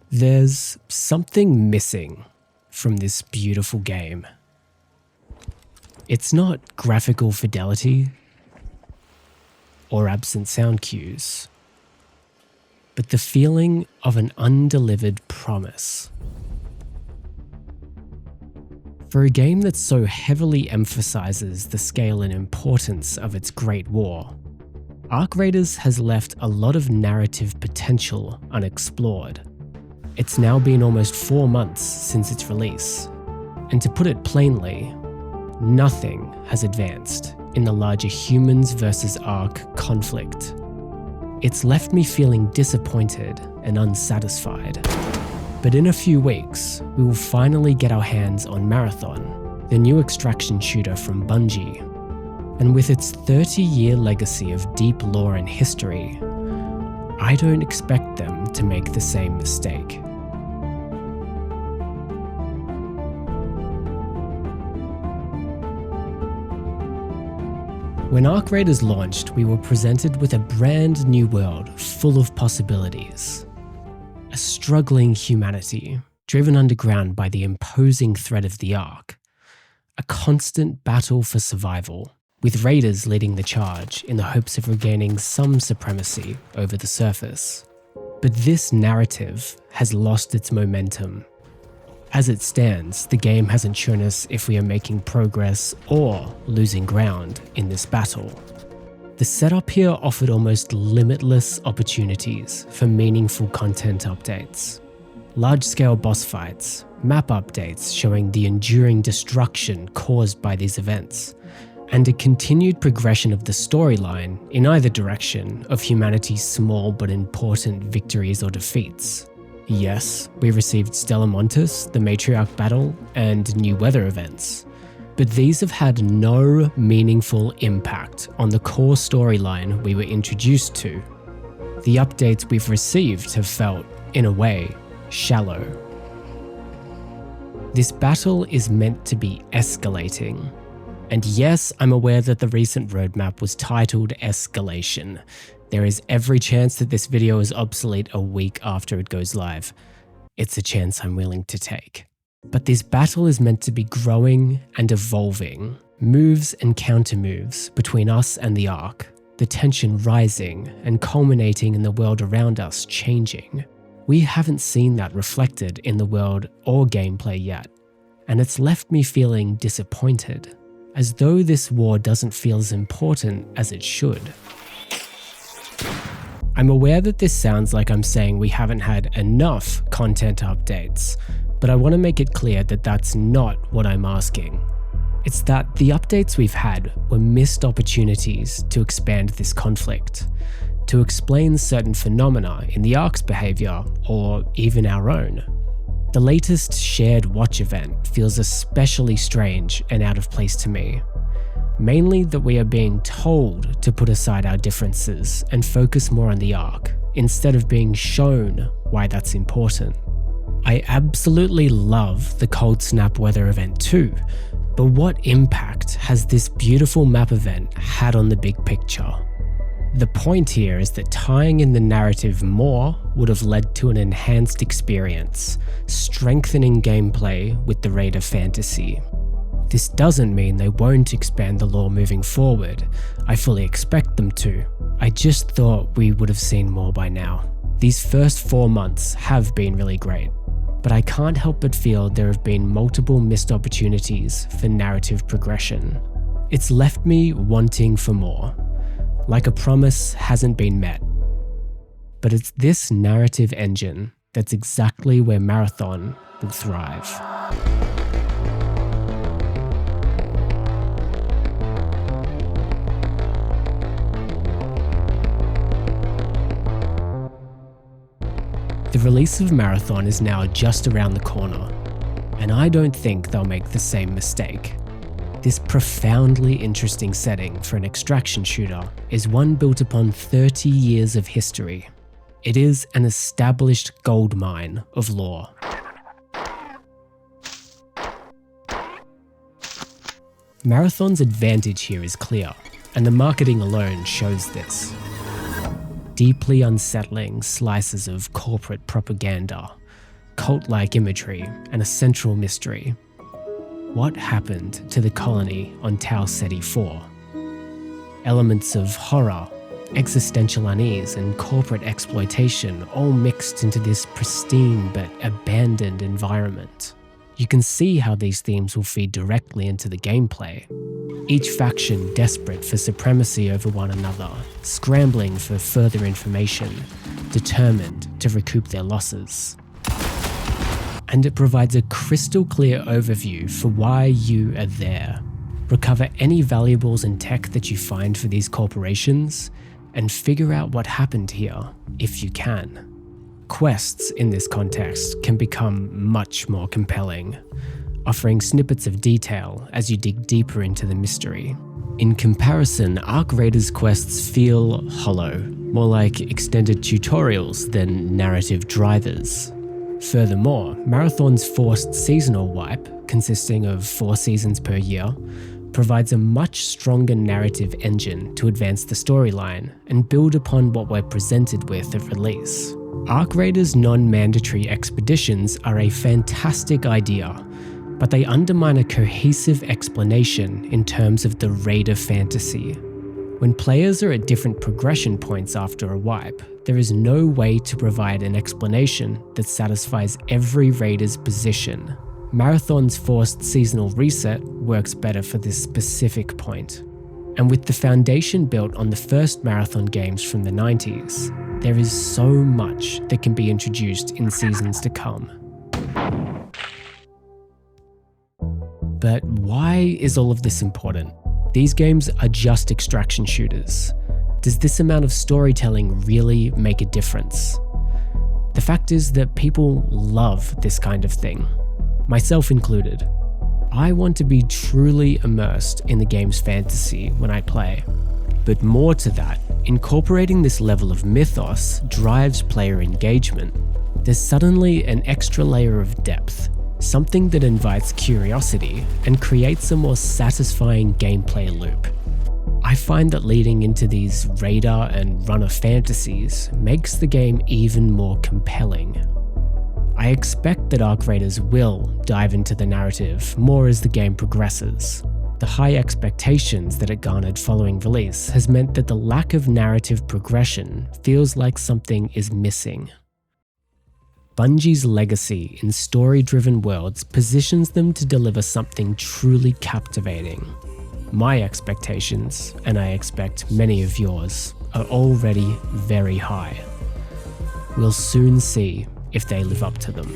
There's something missing from this beautiful game. It's not graphical fidelity or absent sound cues, but the feeling of an undelivered promise. For a game that so heavily emphasizes the scale and importance of its Great War, Arc Raiders has left a lot of narrative potential unexplored. It's now been almost 4 months since its release, and to put it plainly, nothing has advanced in the larger humans versus Ark conflict. It's left me feeling disappointed and unsatisfied. But in a few weeks, we will finally get our hands on Marathon, the new extraction shooter from Bungie. And with its 30-year legacy of deep lore and history, I don't expect them to make the same mistake. When Arc Raiders launched, we were presented with a brand new world full of possibilities. A struggling humanity, driven underground by the imposing threat of the Ark. A constant battle for survival, with Raiders leading the charge in the hopes of regaining some supremacy over the surface. But this narrative has lost its momentum. As it stands, the game hasn't shown us if we are making progress or losing ground in this battle. The setup here offered almost limitless opportunities for meaningful content updates. Large-scale boss fights, map updates showing the enduring destruction caused by these events, and a continued progression of the storyline in either direction of humanity's small but important victories or defeats. Yes, we received Stella Montis, the Matriarch battle, and new weather events, but these have had no meaningful impact on the core storyline we were introduced to. The updates we've received have felt, in a way, shallow. This battle is meant to be escalating. And yes, I'm aware that the recent roadmap was titled Escalation. There is every chance that this video is obsolete a week after it goes live. It's a chance I'm willing to take. But this battle is meant to be growing and evolving, moves and counter-moves between us and the Ark, the tension rising and culminating in the world around us changing. We haven't seen that reflected in the world or gameplay yet, and it's left me feeling disappointed, as though this war doesn't feel as important as it should. I'm aware that this sounds like I'm saying we haven't had enough content updates, but I want to make it clear that that's not what I'm asking. It's that the updates we've had were missed opportunities to expand this conflict, to explain certain phenomena in the Ark's behavior, or even our own. The latest shared watch event feels especially strange and out of place to me. Mainly that we are being told to put aside our differences and focus more on the Ark, instead of being shown why that's important. I absolutely love the Cold Snap weather event too, but what impact has this beautiful map event had on the big picture? The point here is that tying in the narrative more would have led to an enhanced experience, strengthening gameplay with the Raider fantasy. This doesn't mean they won't expand the lore moving forward. I fully expect them to. I just thought we would have seen more by now. These first 4 months have been really great, but I can't help but feel there have been multiple missed opportunities for narrative progression. It's left me wanting for more, like a promise hasn't been met. But it's this narrative engine that's exactly where Marathon will thrive. The release of Marathon is now just around the corner, and I don't think they'll make the same mistake. This profoundly interesting setting for an extraction shooter is one built upon 30 years of history. It is an established goldmine of lore. Marathon's advantage here is clear, and the marketing alone shows this. Deeply unsettling slices of corporate propaganda, cult-like imagery, and a central mystery. What happened to the colony on Tau Ceti 4? Elements of horror, existential unease, and corporate exploitation all mixed into this pristine but abandoned environment. You can see how these themes will feed directly into the gameplay. Each faction desperate for supremacy over one another, scrambling for further information, determined to recoup their losses. And it provides a crystal clear overview for why you are there. Recover any valuables and tech that you find for these corporations, and figure out what happened here, if you can. Quests in this context can become much more compelling, offering snippets of detail as you dig deeper into the mystery. In comparison, Arc Raiders quests feel hollow, more like extended tutorials than narrative drivers. Furthermore, Marathon's forced seasonal wipe, consisting of 4 seasons per year, provides a much stronger narrative engine to advance the storyline and build upon what we're presented with at release. Arc Raiders non-mandatory expeditions are a fantastic idea, but they undermine a cohesive explanation in terms of the Raider fantasy. When players are at different progression points after a wipe, there is no way to provide an explanation that satisfies every Raider's position. Marathon's forced seasonal reset works better for this specific point. And with the foundation built on the first Marathon games from the 90s, there is so much that can be introduced in seasons to come. But why is all of this important? These games are just extraction shooters. Does this amount of storytelling really make a difference? The fact is that people love this kind of thing, myself included. I want to be truly immersed in the game's fantasy when I play. But more to that, incorporating this level of mythos drives player engagement. There's suddenly an extra layer of depth, something that invites curiosity and creates a more satisfying gameplay loop. I find that leading into these Raider and Runner fantasies makes the game even more compelling. I expect that Arc Raiders will dive into the narrative more as the game progresses. The high expectations that it garnered following release has meant that the lack of narrative progression feels like something is missing. Bungie's legacy in story-driven worlds positions them to deliver something truly captivating. My expectations, and I expect many of yours, are already very high. We'll soon see if they live up to them.